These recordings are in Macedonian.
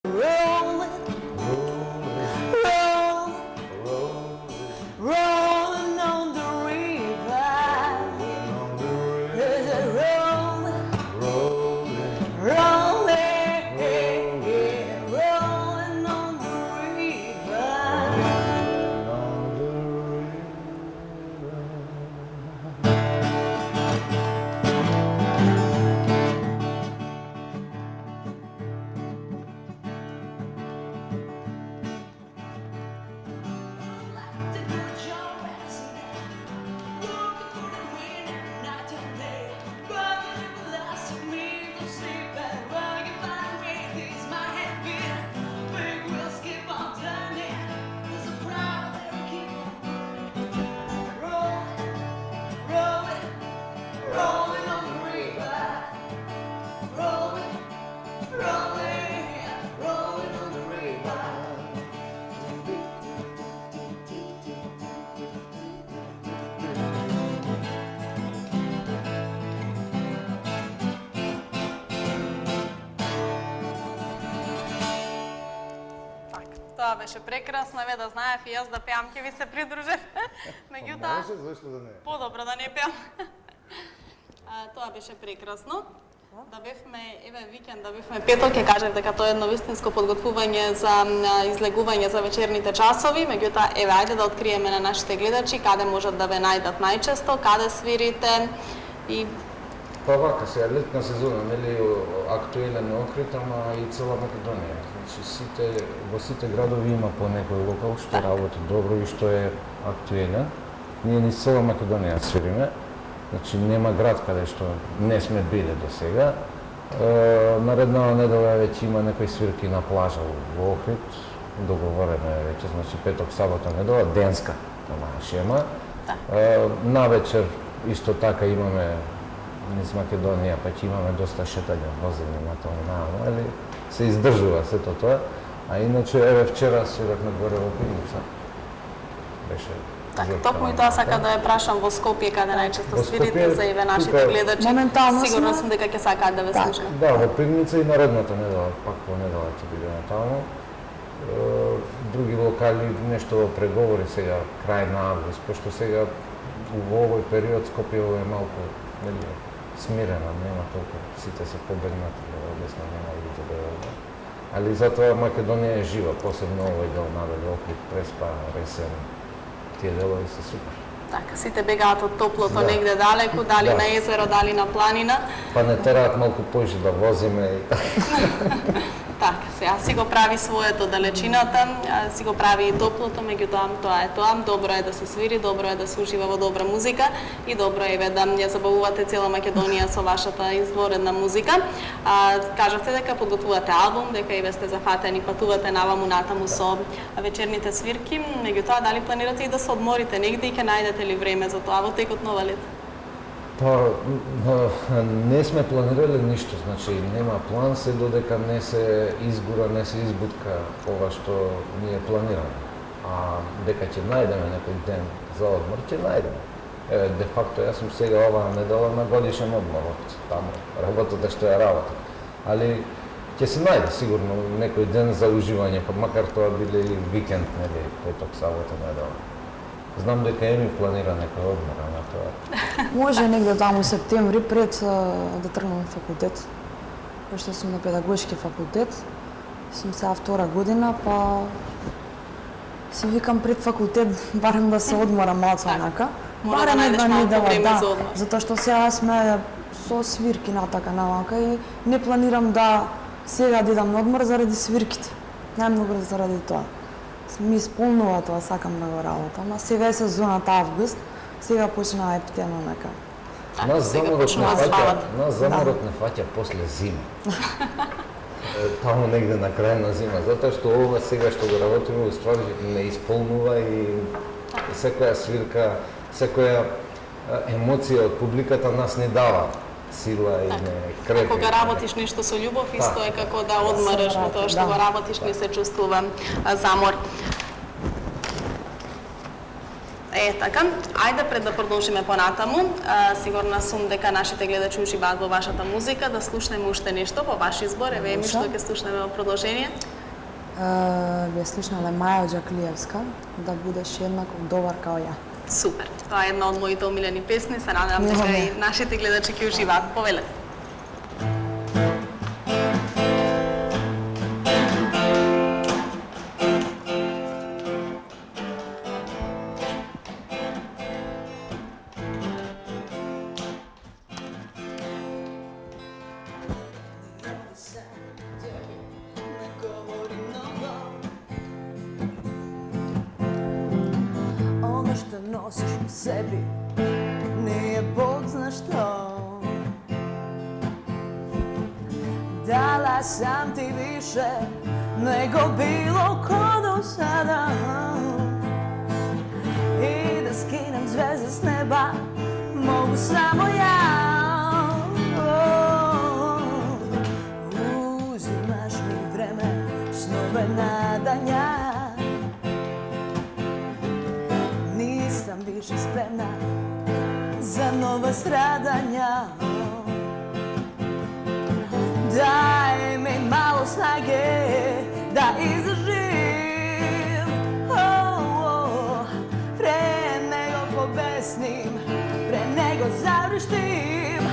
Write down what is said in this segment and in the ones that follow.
Rolling, rolling, rolling on the river. Rolling, rolling, rolling on the river. Тоа беше прекрасно, еве да знаев и јас да пеам, ќе ви се придружев. Меѓутоа, Може, зашто да не? подобро да не пеам. Тоа беше прекрасно. Да бевме, еве викенд да бевме петок, ќе кажев дека тоа е едно вистинско подготвување за излегување за вечерните часови, меѓутоа еве ајде да откриеме на нашите гледачи каде можат да ве најдат најчесто, каде свирите и Па вака, сега летна сезона, нели актуелен е Охрид, ама и цела Македонија. Значи во сите градови има по некој локал што работи добро и што е актуелен. Ние низ цела Македонија свириме. Значи нема град каде што не сме биле до сега. Нареднава недела веќе има некои свирки на плажа во Охрид. Договорено е веќе, значи петок, сабота, недела, денска шема. Навечер исто така имаме низ Македонија, па ќе имаме доста шетање, возење на тоа, али се издржува сето тоа. А иначе, еве вчера свирахме горе во Пивница. Беше така, токму и тоа сака да ја прашам во Скопје каде најчесто свирите за еве нашите гледачи. Моментално сигурно сум дека ќе сакаат да ве слушнат. Да, во Пивница и наредната недела, пак во недела ќе бидеме таму. Други локали нешто во преговори сега крај на август, пошто сега во овој период Скопје е малку смирена, нема толку, сите се побегнати, одесно нема луѓе да дојдат. Али затоа Македонија е жива, посебно овој дел надале, Охрид, Преспа, Ресен, тие делови се супер. Така, сите бегаат од топлото Да. негде далеку, дали Да. на езеро, дали на планина. Па не тераат малку поише да возиме и така. Така, сега си го прави своето далечината, си го прави и топлото, меѓутоа тоа е тоа. Добро е да се свири, добро е да се ужива во добра музика и добро е да ја забавувате цела Македонија со вашата изворедна музика. Кажавте дека подготвувате албум, дека и ве сте зафатени, патувате наваму натаму со вечерните свирки, меѓутоа дали планирате и да се одморите негде и ќе најдете ли време за тоа во текот на ова лето? Па, не сме планирале ништо, значи нема план се додека не се изгура, не се избутка ова што ние планираме. А дека ќе најдеме некој ден за одмор, ќе најдеме. Еве, де факто, јас сум сега оваа недела на годишен одмор од таму, работата што ја работам. Али ќе се најде сигурно некој ден за уживање, па макар тоа биле и викенд, нели, петок, сабота, недела. Знам дека Еми планира некој одмор на тоа. Може негде таму септември пред да тргнам на факултет. Пошто сум на педагошки факултет. Сум сега втора година, па си викам пред факултет барем да се одморам малку онака. Мора да најдеш малку време за одмор. Затоа што сега сме со свирки натака навака и не планирам да сега да идам на одмор заради свирките. Најмногу заради тоа. Ми исполнува тоа, сакам да го работам. Ама сега е сезоната август, сега почна ептено нека. Нас заморот почнуваат не фаќа после зима. Таму негде на крај на зима, затоа што ова сега што го работиме уствари не исполнува и секоја свирка, секоја емоција од публиката нас не дава сила и не крепи. Кога работиш нешто со љубов, исто е како да одмориш, тоа што го работиш не се чувствува замор. Така, ајде пред да продолжиме понатаму, сигурна сум дека нашите гледачи уживаат во вашата музика, да слушнеме уште нешто по ваш избор, еве ми што ќе слушнеме во продолжение. Вие слушнале Маја Џаклиевска, да будеш еднакво добар као ја. Супер. Тоа е една од моите омилени песни, се надевам дека и нашите гледачи ќе уживаат. Повелете. Nosiš u sebi, nije Bog zna što. Dala sam ti više nego bilo ko do sada. I da skinem zvezde s neba mogu samo ja. Uzimaš mi vreme, snove nadanja. Nisam više spremna za nova stradanja. Daj mi malo snage da izdržim. Pre nego pobesnim, pre nego zavrištim.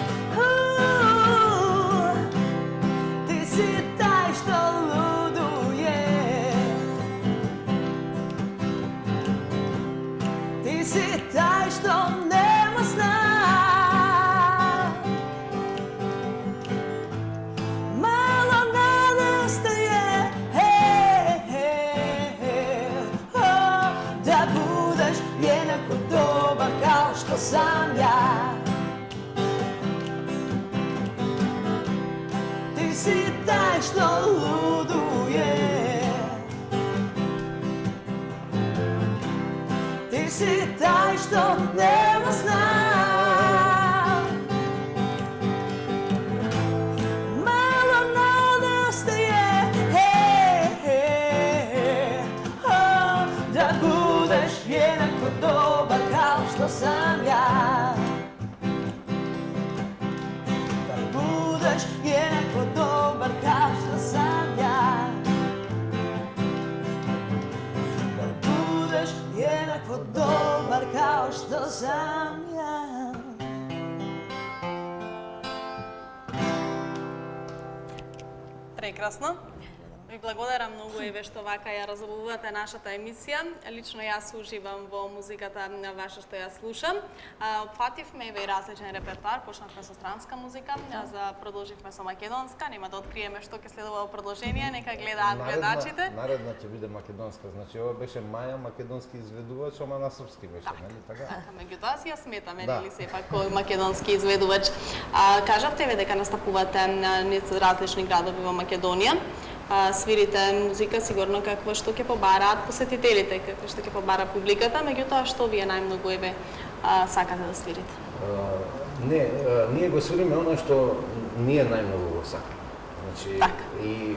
Ti si taj što luduje. Ti si taj što nema sna. Malo nade ostaje, da budeš jednako dobar kao što sam ja. Ti si taj što luduje. Ti si taj što nema sna. Malo nade ostaje, da budeš jednako dobar kao što sam ja. Da budeš jednako dobar kao što sam ja. Jednako dobar kao što sam ja. Прекрасно. Ви благодарам многу еве што вака ја разобувате нашата емисија. Лично јас уживам во музиката на ваша што ја слушам. Опфативме еве и различен репертоар, почнавме со странска музика, продолживме со македонска, нема да откриеме што ќе следува во продолжение, нека гледаат гледачите. Наредна ќе биде македонска, значи ова беше Маја, македонски изведувач, ама на српски беше, нели така? Меѓутоа си ја сметаме, нели сепак кој македонски изведувач. Кажавте еве дека настапувате на различни градови во Македонија. Свирите музика сигурно какво што ќе побараат посетителите, какво што ќе побара публиката, меѓутоа што вие најмногу еве сакате да свирите? Не, ние го свириме оно што ние најмногу го сакаме. Значи и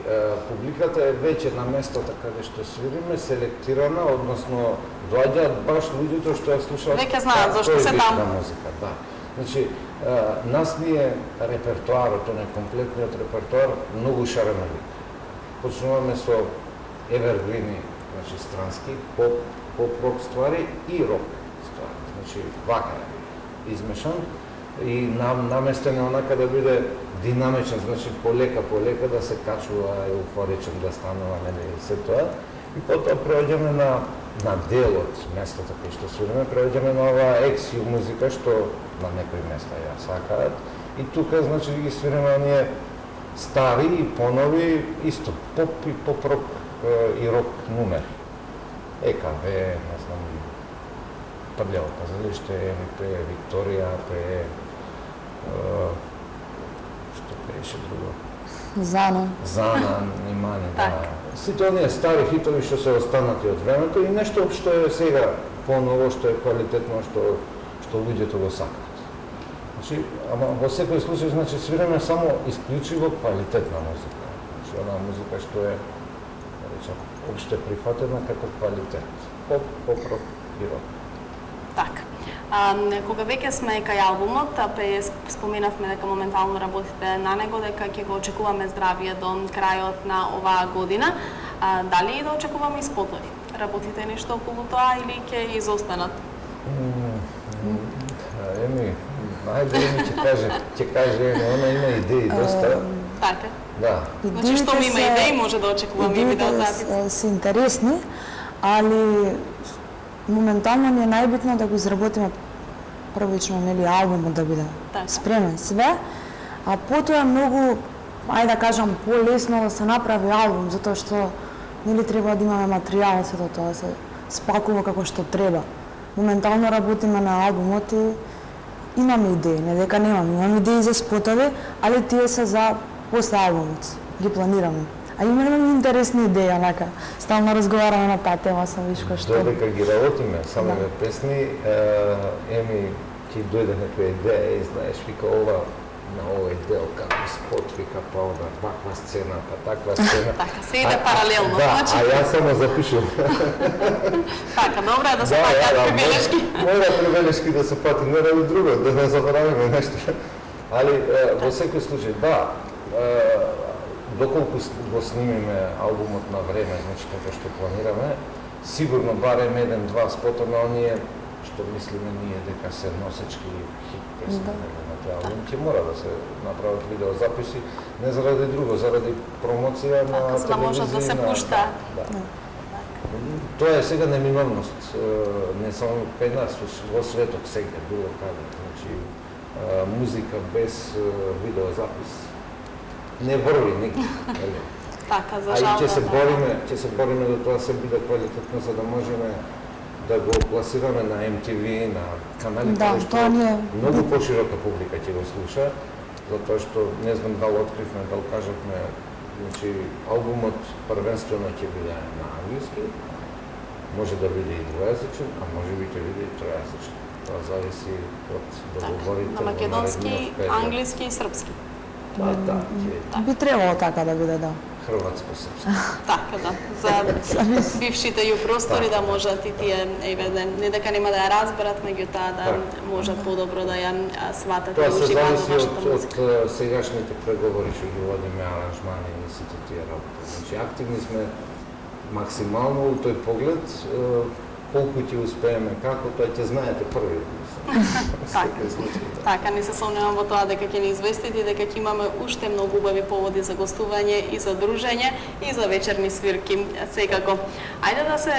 публиката е веќе на местото каде што свириме, селектирана, односно доаѓаат баш луѓето што ја слушаат. Веќе знаат зашто се таму. Музика, да. Значи нас ние репертоарот, оној комплетниот репертоар многу шареновит. Почнуваме со евергрини, значи странски, поп-рок ствари и рок ствари. Значи вака е измешан и наместен е онака да биде динамичен, значи полека да се качува еуфоричен, да станува, нели, се тоа. И потоа преоѓаме на делот, местото кај што свириме, преоѓаме на оваа ексиу музика што на некои места ја сакаат. И тука, значи, ги свириме оние стари и понови, исто поп и поп-рок и рок нумер. ЕКВ, не знам, Прљаво пазариште, пее Викторија, пее... што пееше друго? Зана, Нимани, да. Сите оние стари хитови што се останати од времето и нешто што е сега поново, што е квалитетно, што луѓето го сакаат. Значи, ама во секој случај, значи, свиреме само исклучиво квалитетна музика. Значи, онаа музика што е, да речем, опште прифатена како квалитет. Поп, рок и рок. Така. Кога веќе сме кај албумот, споменавме дека моментално работите на него, дека ќе го очекуваме здравие до крајот на оваа година. Дали да очекуваме и спотови? Работите нешто околу тоа или ќе изостанат? Ајде ми ќе каже, она има идеи доста. Така. Да. Значи, што ми има идеи, може да очекуваме и видеозапис. Идеите се интересни, али моментално ни е најбитно да го изработиме првично, нели, албумот да биде спремен све, а потоа е многу, ајде да кажам, полесно да се направи албум, затоа што нели треба да имаме материјал, сето тоа да се спакува како што треба. Моментално работиме на албумот и имаме идеи, не дека имаме идеи за спотови, али тие се за после албумот, ги планираме. А имаме интересни идеи, онака. Стално разговараме на таа тема со Вишко што. Додека ги работиме самите песни, ти дојде некоја идеја и знаеш, вика ова на овој дел како спот, вика па она ваква сцена, па таква сцена. Така, се иде паралелно, да, значи. А јас само запишувам. Така, добро е да се патат прибелешки. Мора прибелешки да се пати, не ради друго, да не забораваме нешто. Али во секој случај, да, доколку го снимиме албумот на време, значи како што планираме, сигурно барем еден-два спота на оние што мислиме ние дека се носечки хит песни на тој албум, ќе мора да се направат видеозаписи, не заради друго, заради промоција на телевизија. За да можат да се пушта. Тоа е сега неминовност, не само кај нас, во светот сега, било каде. Значи, музика без видеозапис не врви нигде. Така, за жал. А и ќе се бориме да тоа се биде квалитетно, за да можеме да го пласираме на MTV, на канали, каде што многу поширока публика ќе го слуша, затоа што не знам дали откривме, дали кажавме, значи албумот првенствено ќе биде на англиски, може да биде и двојазичен, а може би ќе биде и тројазичен. Тоа зависи од договорите. На македонски, англиски и српски. Би требало така да биде, да. Хрватско-српски. Така, да. За бившите ју простори да можат и тие, не дека нема да ја разберат, меѓутоа да можат подобро да ја сватат и уживаат во нашата музика. Тоа се зависи од сегашните преговори што ги водиме, аранжмани и сите тие работи. Значи, активни сме максимално у тој поглед, колку ќе успееме, како, тоа ќе знаете први. Така, не се сомневам во тоа дека ќе ни известите, дека ќе имаме уште многу убави поводи за гостување и за дружење и за вечерни свирки секако. Ајде да се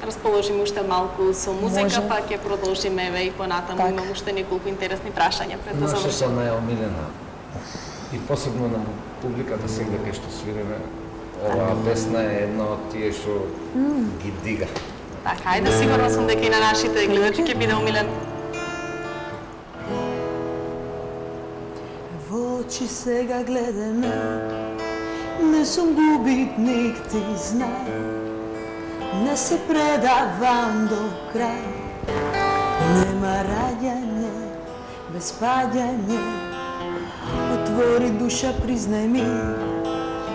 расположиме уште малку со музика, па ќе продолжиме и понатаму. Имам уште неколку интересни прашања пред да завршиме. Нашата најомилена и посебно на публиката сега кај што свириме, оваа песна е една од тие што ги дига. Така, ајде, сигурно сум дека и на нашите гледачи ќе биде омилен. Во очи сега гледаме, не сум губитник, ти знай. Не се предавам до крај. Нема раѓање, без паѓање. Отвори душа, признај ми,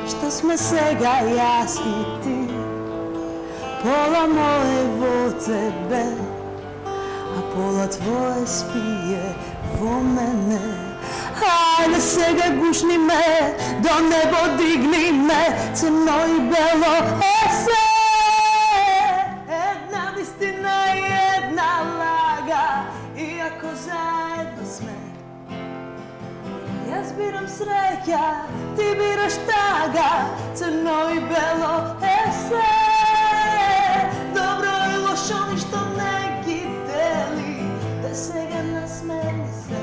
што сме сега јас и ти. Пола мое во тебе, а пола твое спие во мене. Ајде сега гушни ме, до небо дигни ме, црно и бело е се. Една вистина и една лага, иако заедно сме. Јас бирам среќа, ти бираш тага, црно и бело е се. Добро и лошо ништо не ги дели, те сега насмени се.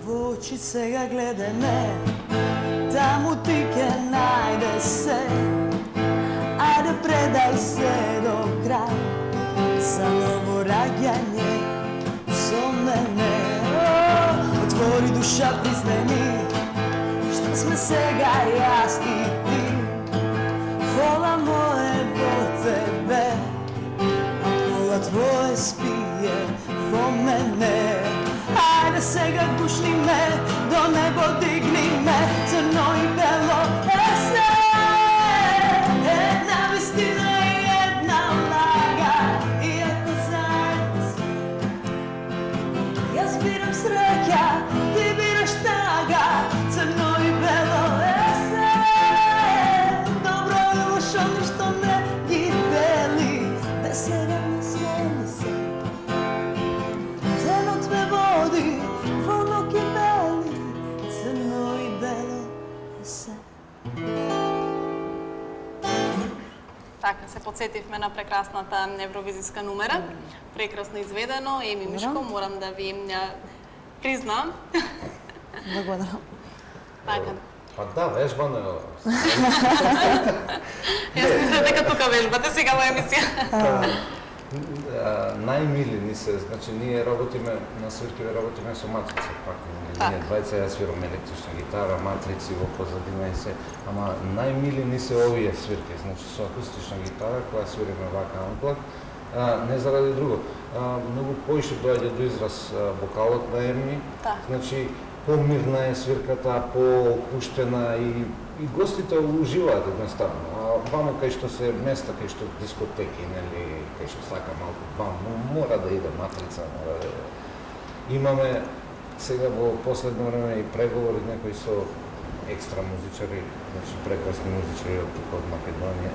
Во очи сега гледај ме, таму ти ке најде се. Ајде предај се до крај, за ново раѓање со мене. Отвори душа, признај ми, што сме сега јас и ти. Пола мое во тебе, а пола твое спие во мене. Ајде сега гушни ме, до небо дигни ме, црно и бело е се. Една вистина Така, се подсетивме на прекрасната евровизиска номера. Прекрасно изведено. Еми Мишко, морам да ви признам. Благодарам. Така. Па да, вежбано е ова. Јас мислам дека тука вежбате сега во емисија. Најмили ни се, значи ние работиме на свиркиве, работиме со матрица, пак ние двајца ја свирам електрична гитара, матрици во позадина и се, ама најмили ни се овие свирки, значи со акустична гитара која свириме вака амплак, не заради друго. Многу поише доаѓа до израз вокалот на Еми, значи помирна е свирката, поопуштена и гостите уживаат едноставно. А вамо кај што се места, кај што дискотеки, нели, кај што сака малку бам, мора да иде матрица, мора да иде. Имаме сега во последно време и преговори некои со екстра музичари, значи прекрасни музичари од тука од Македонија.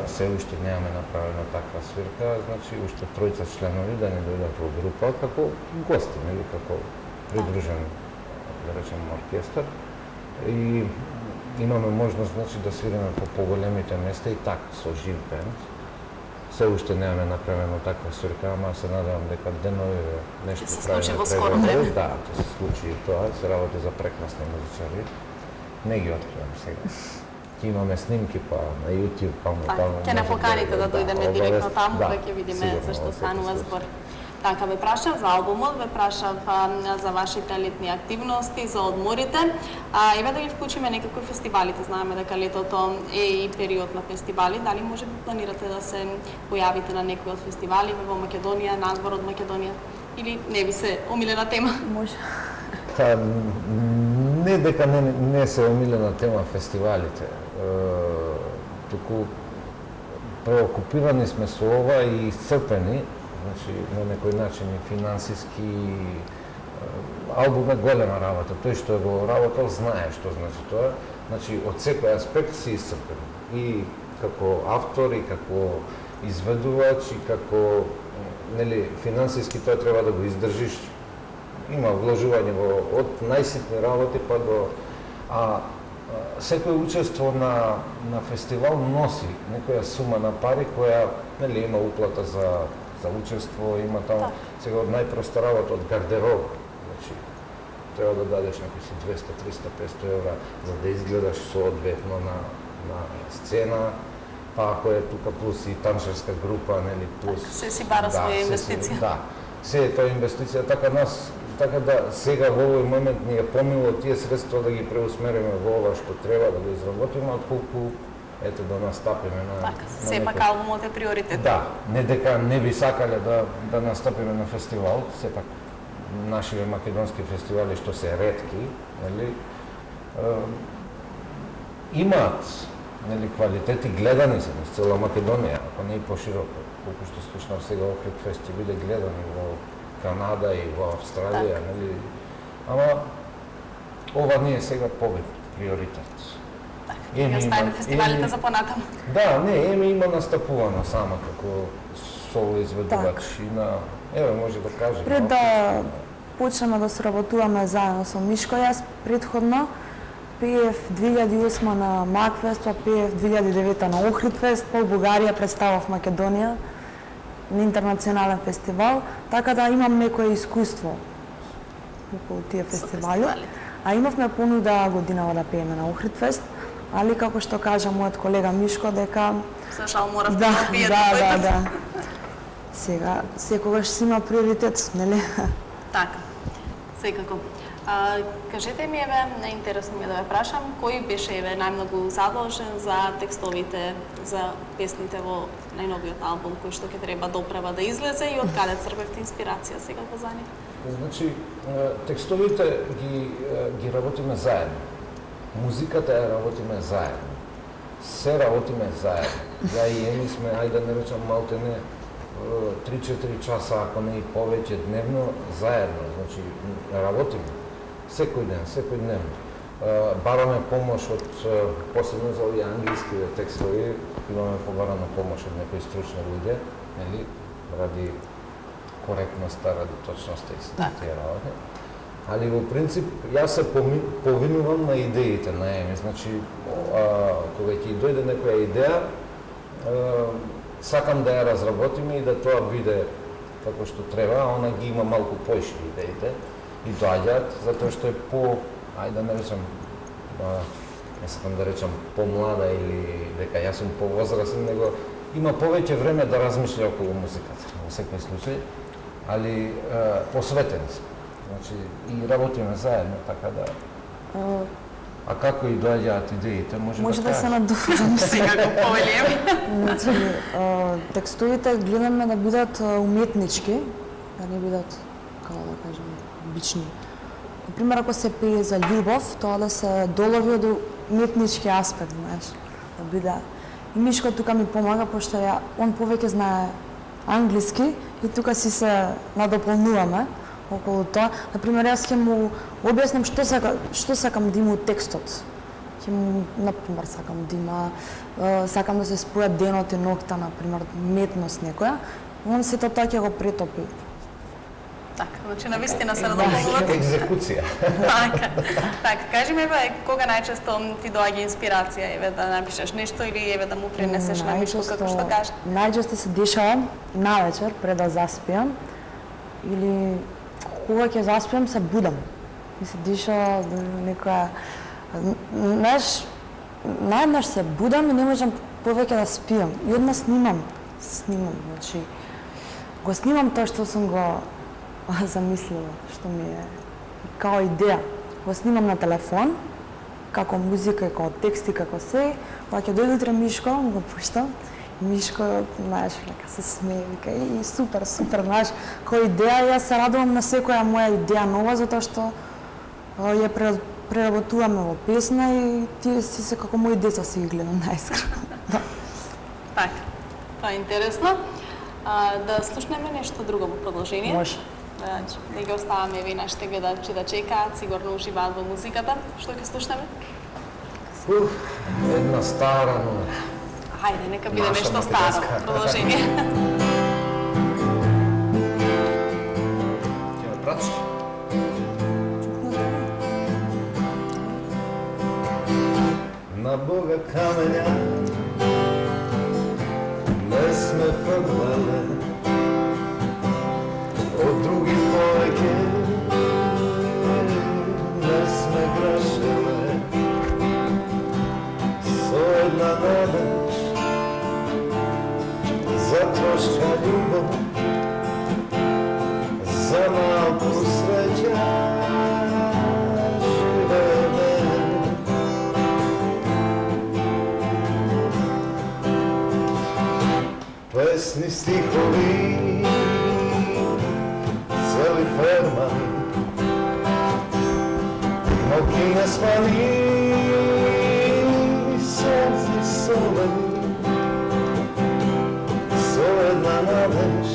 Се уште немаме направена таква свирка, значи уште тројца членови да не дојдат во група како гости, нели, како придружен, да речем, оркестар. И имаме можност, значи, да свириме по поголемите места и така, со жив бенд. Се уште немаме направено таква свирка, ама се надевам дека денови нешто се правиме случи во скоро време. Да, ќе се случи и тоа, се работи за прекрасни музичари. Не ги откривам сега. Ќе имаме снимки па на YouTube, па таму. Ќе не поканите да дојдеме директно таму, па ќе видиме сигурно, за што во секој станува случај. збор. Така, ве прашав за албумот, ве прашав за вашите летни активности, за одморите. Еве да ги вклучиме некако фестивалите. Знаеме дека летото е и период на фестивали. Дали може би планирате да се појавите на некои од фестивали во Македонија, надвор од Македонија? Или не ви се омилена тема? Може. Не дека не се омилена тема фестивалите. Туку преокупирани сме со ова и исцрпени, значи на некој начин и финансиски. Албум е голема работа. Тој што е го работал знае што значи тоа. Значи од секој аспект си исцрпен. И како автор, и како изведувач, и како нели финансиски тоа треба да го издржиш. Има вложување од најситни работи па до секој учество на фестивал носи некоја сума на пари која нели има уплата за учество, има таму сега од најпроста работа од гардероб. Значи треба да дадеш некои си 200, 300, 500 евра за да изгледаш соодветно на сцена. Па ако е тука плюс и танцерска група, нели плюс Се си бара своја инвестиција. Да. Се е тоа инвестиција, така да сега во овој момент ни е помило тие средства да ги преусмериме во ова што треба да го изработиме, отколку ете да настапиме на Така, сепак албумот е приоритет. Да, не дека не би сакале да настапиме на фестивал, сепак нашите македонски фестивали што се ретки, нели, имаат нели квалитет и гледани се низ цела Македонија, ако не и пошироко. Колку што слушнав сега Охрид фест ќе биде гледани во Канада и во Австралија, нели. Ама ова не е сега побед, приоритет. Ќе оставиме фестивалите за понатаму. Да, не, Еми има настапувано сама како соло изведувач и на еве може да кажем. Пред да почнеме да сработуваме заедно со Мишко, јас предходно пеев 2008 на Макфест, па пеев 2009 на Охридфест, по Бугарија представав Македонија на интернационален фестивал, така да имам некое искуство околу тие фестивали. А имавме понуда годинава да пееме на Охридфест, али како што кажа мојот колега Мишко дека За жал морав да, да пиете да. Сега секогаш си има приоритет, нели? Така, секако. Кажете ми, еве, интересно ми е да ве прашам, кој беше еве најмногу задолжен за текстовите, за песните во најновиот албум кој што ќе треба допрева да излезе и од каде црпевте инспирација сега за нив? Значи, текстовите ги работиме заедно. Музиката ја работиме заедно. Се работиме заедно. Ја и Еми сме, ајде да не речам малтене, 3-4 часа, ако не и повеќе дневно, заедно. Значи, работиме. Секој ден. Бараме помош од, посебно за овие англиски текстови, имаме побарана помош од некои стручни луѓе, нели, ради коректноста, ради точноста и сите тие работи. Али во принцип, јас се повинувам на идеите на Еми. Значи, кога ќе дојде некоја идеја, сакам да ја разработиме и да тоа биде како што треба, а она ги има малку поише идеите и доаѓаат, затоа што е ајде да не речам, не сакам да речам помлада или дека јас сум повозрасен, него има повеќе време да размишља околу музиката, во секој случај, али посветени сме. Значи, и работиме заедно, така да... А како и доаѓаат идеите, може да се надоврзам Сега го повелием. Значи, текстовите гледаме да бидат уметнички, да не бидат, како да кажем, обични. Например, ако се пее за љубов, тоа да се долови од уметнички аспект, знаеш, да биде. И Мишко тука ми помага, пошто он повеќе знае англиски и тука си се надополнуваме околу тоа. Например, јас ќе му објаснам што сакам да има од текстот. Ќе му, например, сакам да има, сакам да се спојат денот и ноќта, например, метност некоја. Он сето тоа ќе го претопи. Така, значи навистина се надополнувате. Екзекуција. Така, кажи ми, кога најчесто ти доаѓа инспирација, да напишеш нешто или да му пренесеш на Мишко, како што кажа? Најчесто се дешава навечер, пред да заспиам, или кога ќе заспиам, се будам. И се дешава некоја... Знаеш, наеднаш се будам и не можам повеќе да спиам. И одма снимам, значи, го снимам тоа што сум го замислила, што ми е као идеја. Го снимам на телефон, како музика и како тексти, како се. Кога ќе дојде утре Мишко, го пуштам. Мишко, знаеш, се смее, вика, и супер, знаеш, која идеја, јас се радувам на секоја моја идеја нова, затоа што ја преработуваме во песна и тие си се како мои деца си ги гледам наискрено. Така, тоа е интересно. Да слушнеме нешто друго во продолжение. Може. Да ги оставаме ви нашите гледачи да чекаат, сигурно уживаат во музиката. Што ќе слушнеме? Една стара номера. Хајде, нека биде нешто старо во продолжение. Ќе ме пратиш? На Бога камења не сме фрлале, од други повеќе не сме грешеле, со една надеж за трошка љубов, за малку среќа живееме. Песни, стихови, цели фермани, ноќи не спани, сонци солени, со една надеж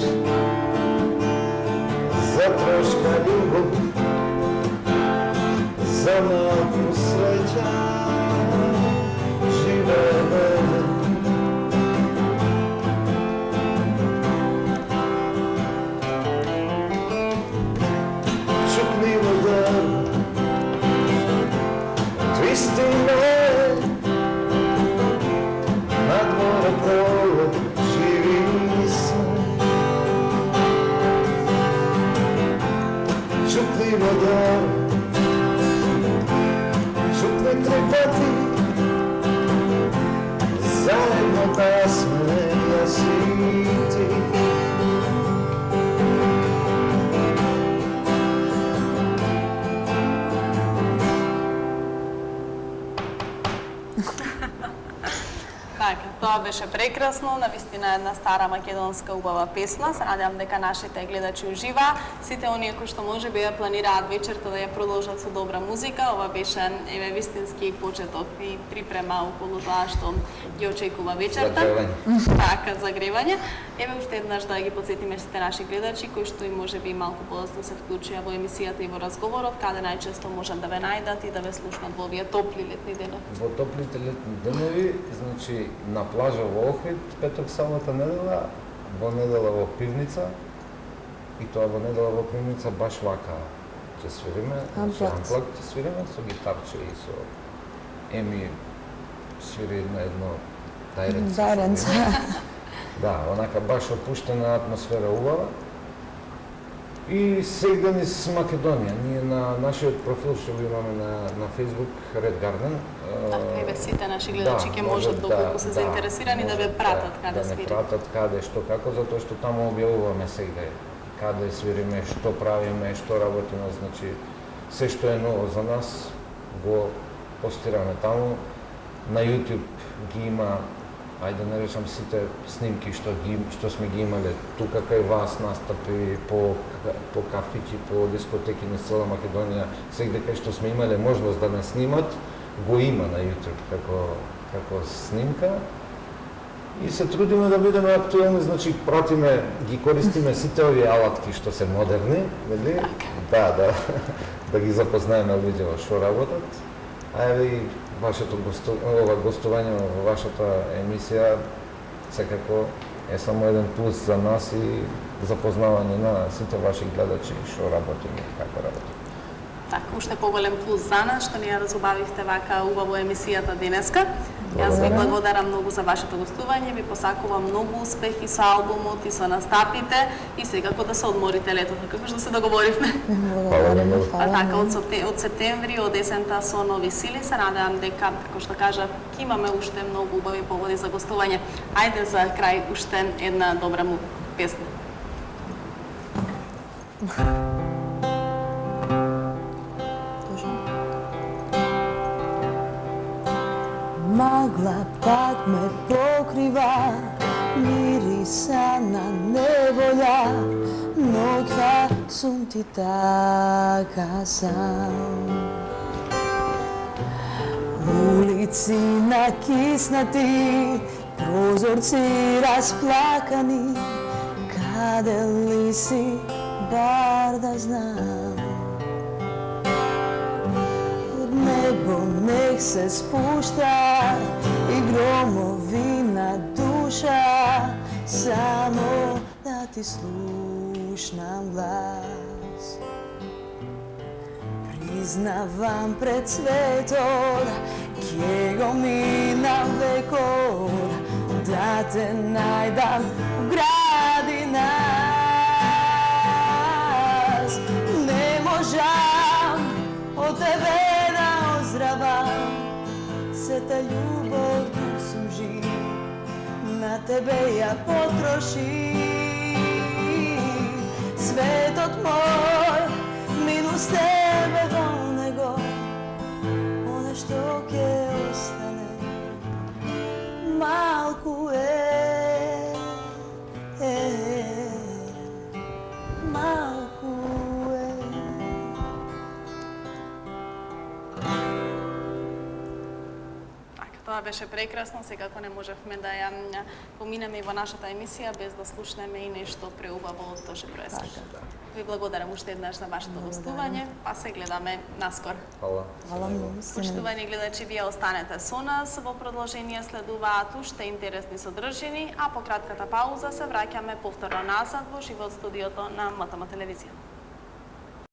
за трошка љубов, за малку среќа живееме. Истина над море пролет живи сме. Чукли вода, чукли три пати, заедно да сме јас и ти. Така, тоа беше прекрасно, навистина една стара македонска убава песна. Се надевам дека нашите гледачи уживаа. Сите оние кои што можеби ја планираат вечерта да ја продолжат со добра музика, ова беше вистински почеток и припрема околу тоа што ги очекува вечерта. Така, загревање. Уште еднаш да ги потсетиме сите наши гледачи кои што и можеби малку подоцна се вклучија во емисијата и во разговорот, каде најчесто можат да ве најдат и да ве слушнат во овие топли летни денови. Во топлите летни денови, значи на плажа во Охрид, петок, сабота, недела, во недела во пивница, и тоа во недела во пивница баш вака ќе свириме, амплак ќе свириме со гитарче и со Еми свири на едно Дајренце. Да, онака баш опуштена атмосфера убава. И сега низ Македонија, ние на нашиот профил што го имаме на Facebook Red Garden. Така и сите наши гледачи ќе можат доколку се заинтересирани да ве пратат каде да свири. Да не пратат каде, што, како, затоа што таму објавуваме сега каде свириме, што правиме, што работиме, значи се што е ново за нас го постираме таму. На YouTube ги има, ајде не речам сите снимки што сме ги имале тука кај вас, настапи по кафичи, по дискотеки низ цела Македонија, сегде кај што сме имале можност да не снимат, го има на YouTube како снимка. И се трудиме да бидеме актуелни, значи пратиме, ги користиме сите овие алатки што се модерни, нели? Да ги запознаеме луѓето што работат. А еве и вашето гостување во вашата емисија секако е само еден плюс за нас и запознавање на сите ваши гледачи што работиме и како работиме. Така, уште поголем плюс за нас што ни ја разубавивте вака убаво емисијата денеска. Јас ви благодарам многу за вашето гостување, ви посакувам многу успехи со албумот и со настапите и секако да се одморите летото, како што се договоривме. Така, од септември, од есента со нови сили, се надевам дека, како што кажав, ќе имаме уште многу убави поводи за гостување. Ајде за крај уште една добра му песна. Магла пак ме покрива, мириса на неволја, ноќта сум ти така сам. Улици накиснати, прозорци расплакани, каде ли си, бар да знам. Небо нех се спушта и громови на душа, само да ти слушнам глас. Признавам пред светот, ќе го минам векот, да те најдам в гради нас. Не можам од тебе сета љубов сум жив, на тебе ја потроши. Светот мој, минус тебе во него, оне што ќе остане, малку малку Тоа беше прекрасно, секако не можевме да ја поминеме и во нашата емисија без да слушнеме и нешто преубаво од Тоши Проески. Ви благодарам уште еднаш за вашето гостување, па се гледаме наскор. Фала. Поштувани гледачи, вие останете со нас, во продолжение следуваат уште интересни содржини, а по кратката пауза се враќаме повторно назад во живот студиото на МТМ телевизија.